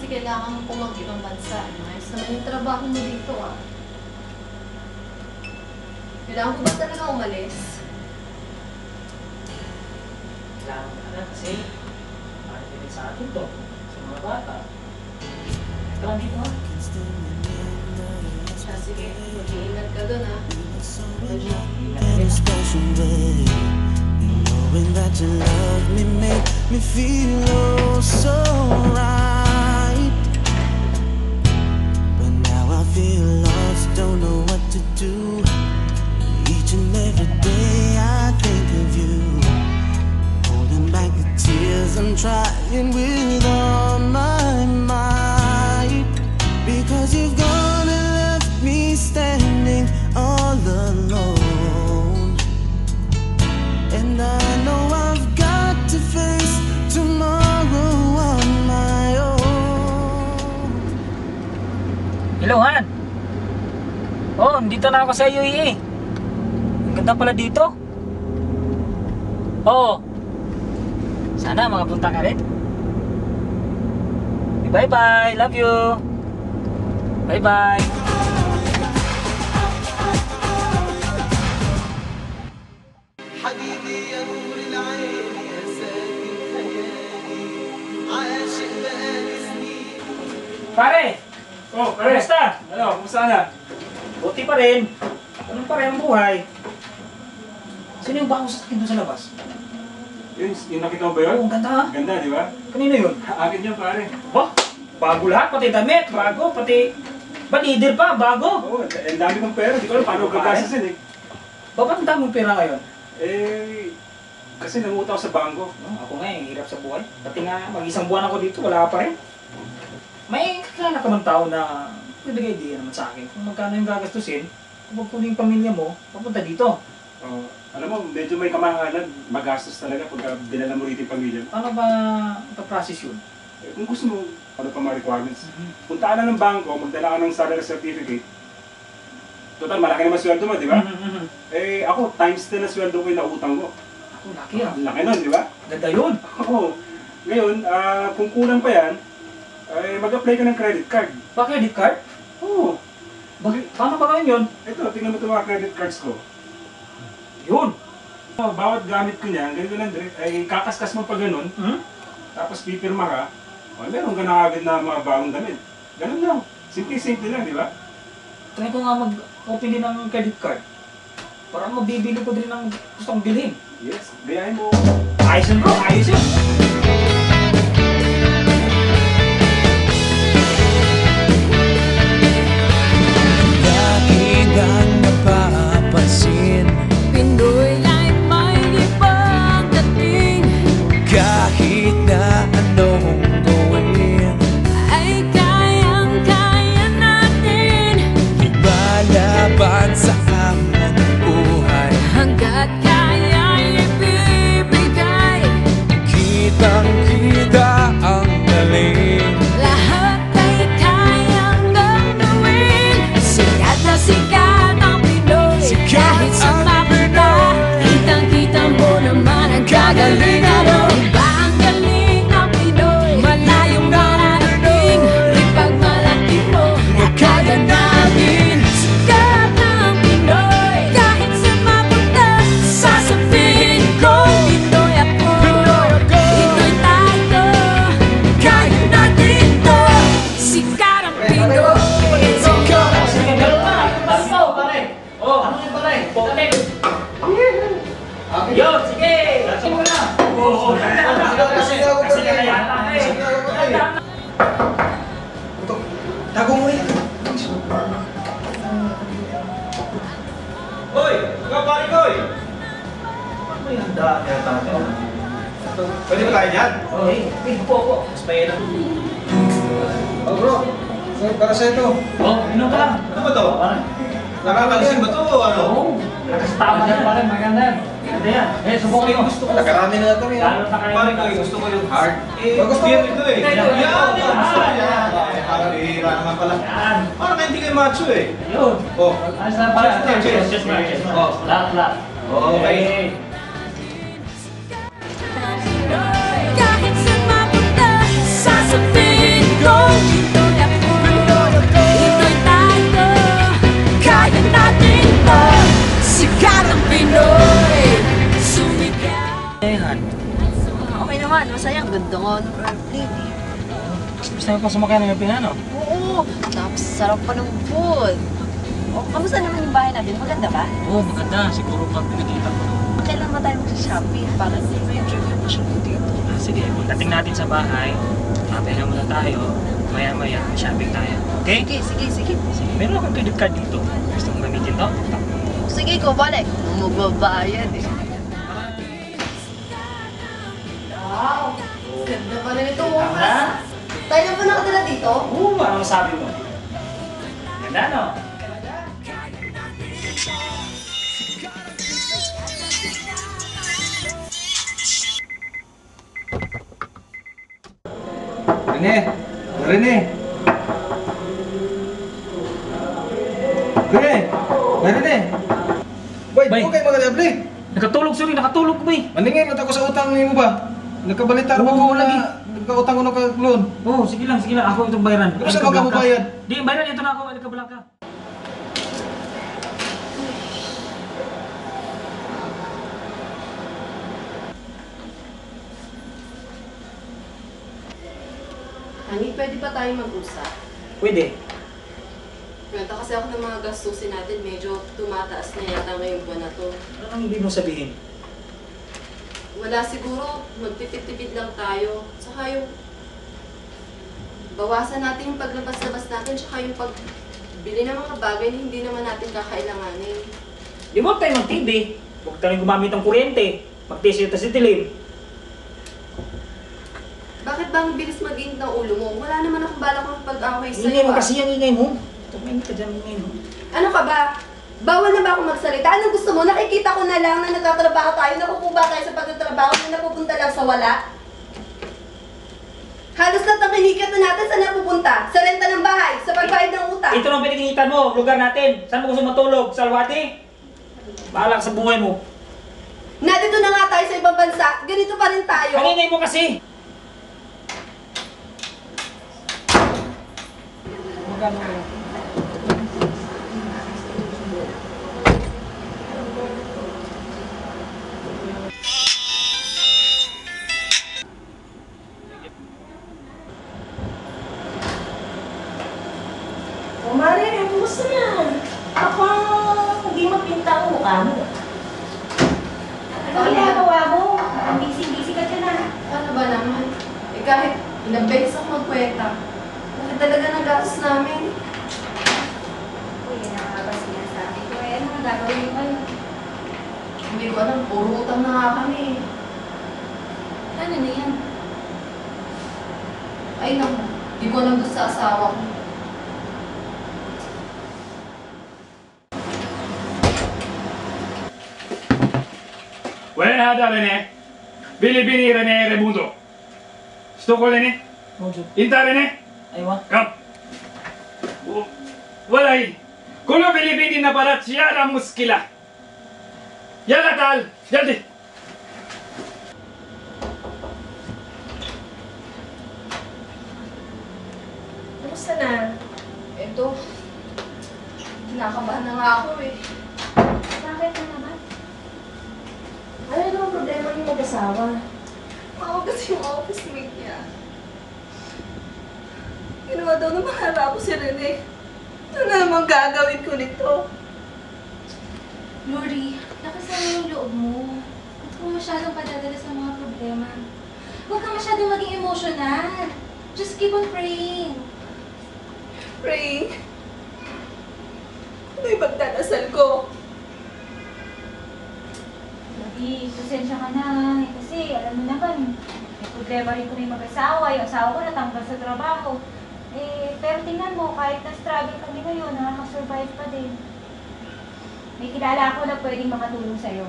kasi kailangan mo pong mag-ibang bansa. Ayos naman yung trabaho mo dito, ah. Kailangan mo ba talaga umalis? Kailangan mo na kasi para din sa atin to, sa mga bata. Ito lang dito, ha? Sige, mag-iingat ka dun, ha? Knowing that you love me make me feel oh so right. But now I feel lost, don't know what to do. Each and every day I think of you, holding back the tears I'm trying with all my might. Because you've gone and left me standing all alone. And I know I've got to face tomorrow on my own. Hello, Han! Oh, dito na ako sa UAE. Ang ganda pala dito. Oo. Sana makapunta ka rin. Bye-bye! Love you! Bye-bye! Pare! Oh, pare! Kumusta? Ano, kumusta na? Buti pa rin. Anong pa rin ang buhay? Sino yung bako sa akin doon sa labas? Yung nakita mo ba yun? Oo, ang ganda ha? Ganda, di ba? Kanino yun? Akin yan, pare. Ba? Bago lahat, pati damit, bago, pati... Ba, leader pa, bago? Oo, ang dami kong pera. Di ko alam paano gagasasin eh. Ba, ba't ang daming pera ngayon? Eh, kasi nanguta ako sa bangko. Ako nga, hirap sa buhay. Pati nga, mag-isang buwan ako dito, wala pa rin. May kakilala ka bang tao na nagbigay idea naman sa akin kung magkano yung gagastusin kung magpunin yung pamilya mo, papunta dito. Oh, alam mo, medyo may kamahalan. Magastos talaga pag dinala mo rito yung pamilya. Paano ba ito-process yun? Eh, kung gusto mo, ano pa mga requirements? Punta ka na ng bangko, magdala ka ng salary certificate. Total, malaki naman sweldo mo, di ba? Eh, ako, times 10 na sweldo ko yung nautang ko. Ako, laki ah. Laki nun, di ba? Ganda yun. Oo. Ngayon, kung kulang pa yan, ay mag-apply ka ng credit card. Ba, credit card? Oo. Paano ba gawin yun? Ito, tingnan mo ito mga credit cards ko. Yun. Bawat gamit ko niyan, ganito lang direct, ay kakaskas mo pa ganun, tapos pipirma ka, o meron ka na agad na mga bagong damit. Ganun lang. Simple-simple lang, di ba? Try ko nga mag-open din ng credit card. Para mabibili ko din ng gusto kong bilhin. Yes, gayahin mo. Ayos yun bro, ayos yun. Lagi kang napapansin, Pinoy ay may ibang dating. kahit na anong gawin, Ay kayang-kaya natin. lumalaban sa aming buhay. Hanggat kaya'y ibibigay. Kitang-kita ang galing. Lahat ay kayang gagawin. Sikat na sikat ang Pinoy. Sikat Kahit sa ang mapunta, Pinoy. kitang-kita mo naman ang kagalingan. Iba ang galing ng Pinoy. Malayong mararating. Ipagmalaki mo na kaya namin. Sikat ang Pinoy. Kahit sa mapunta, sasabihin ko, Pinoy ako. Pinoy tayo. Kaya natin to. Sikat ang Pinoy. Sige, meron na. Basta pare. Oh, ano yung pare? Pokemon. Yo, sige. Sige mo na. Oo, kasi kaya Tago mo yan. Hoy! Ikaw pare ko eh! Ano yung handa kaya tayo? Pwede ba tayo dyan? Eh, po. Mas pahirap. Oh bro, para sa ito. Oh, inom ka lang. Ano ba to? Nakakalising ba to o ano? Oo. Nakasama yan, pare. Maganda yan. Maganda yan. Eh, subukan mo. Gusto ko. Nakarami na kami. Lalo na kayo. Pare ko eh, gusto ko yung hard. Eh, Gusto beer mo? ito eh. Ito, ito. Yan! Gusto ko Yan. yan. Parang bihira naman pala. Yan. Parang hindi kayo macho eh. Yun. Oh. Ayos na pare. Cheers, cheers. Cheers, pare. Cheers, pare. Oh. Lahat. Okay. Kahit sa mapunta, sasabihin ko Ayan. Okay naman, masaya. Ang ganda nga ng airplane eh. Gusto mo pa sumakay ng airplane, ano? Oo, tapos sarap pa ng food. O, kamusta naman yung bahay natin? Maganda ba? Oo, maganda. Siguro pag pinakita ko. Kailan ba tayo mag-shopping? Para may review mo siya dito. Sige, pagdating natin sa bahay, papahinga muna tayo. Maya-maya, shopping tayo. Okay? Sige. Sige, meron akong credit card dito. Gusto mong gamitin to? Sige, ikaw balik. Magbabayad eh. Wow! Ganda pa rin ito. Tama? Tayo na ba nakatira dito? Oo, ano masabi mo? Ganda, no? Rene! Rene! Rene! Rene! Boy, Bay. di ko kayo mag-adabli. Nakatulog, sorry, nakatulog ko ba eh? Maningin, mata ko sa utang niyo mo ba? Nagkabalita ba Oo, ko lagi. na nagkautang ko ng loan? Oo, sige lang, ako itong bayaran. Ano saan ka mabayad? Di, bayaran, ito na ako, nagkabalak ka. Honey, pwede ba tayo mag-usap? Pwede. Kwenta kasi ako ng mga gastusin natin, medyo tumataas na yata ngayong buwan na to. Ano ang ibig mong sabihin? Wala siguro, magtipid-tipid lang tayo. Tsaka yung bawasan natin yung paglabas-labas natin, tsaka yung pagbili ng mga bagay na hindi naman natin kakailanganin. Di ba tayo mag-TV? Huwag tayo gumamit ng kuryente. Mag-test sa dilim. Bakit ba ang bilis mag-init ng ulo mo? Wala naman akong balak makapag-away sa'yo. Ingay mo kasi ang ingay mo. Tumingin ka dyan, ingay mo. Ano ka ba? Bawal na ba akong magsalita? Anong gusto mo? Nakikita ko na lang na nagtatrabaho tayo, nakukuba tayo sa pagtatrabaho na napupunta lang sa wala. Halos lahat ng kinikat na natin saan napupunta? Sa renta ng bahay, sa pagbayad ng utang. Ito lang pinaginitan mo, lugar natin. Saan mo gusto matulog? Sa Alwati? Bahala ka sa buhay mo. Nandito na nga tayo sa ibang bansa, ganito pa rin tayo. Ang ingay mo kasi. Magkano mo? Mare, kumusta na? Ako, hindi mapinta ang mukha mo. Ano ginagawa mo? Busy-busy ka dyan ah. Ano ba naman? Eh kahit ilang beses ako magkwenta, bakit talaga nagastos namin? Uy, yan ang mga sinasabi ko. Eh, ano ang gagawin mo ngayon? Hindi ko alam, puro utang na nga kami. Ano na yan? Ay naku, di ko alam doon sa asawa ko. Wen hada Rene. Bili Rene Rebundo. Stoko Rene. Inta Rene. Aywa. Come. Walay. Kulo Pilipini na parat siyara muskila. Yalla tal. Jaldi. Kumusta na? Eto, kinakabahan na nga ako eh. Bakit na naman? Ano naman problema niyo mag-asawa? Ako kasi yung office mate niya. Ginawa daw na maharap ko si Rene. Ano naman gagawin ko nito? Lori, lakasan mo yung loob mo. Huwag kang masyadong padadala sa mga problema. Huwag kang masyadong maging emotional. Just keep on praying. Praying? Ano yung pagdadasal ko? Lori, pasensya ka na. Kasi alam mo naman, may problema rin kami mag-asawa. Yung asawa ko natanggal sa trabaho. Pero tingnan mo, kahit na-struggle kami ngayon, nakaka-survive pa din. May kilala ako na pwedeng makatulong sa'yo.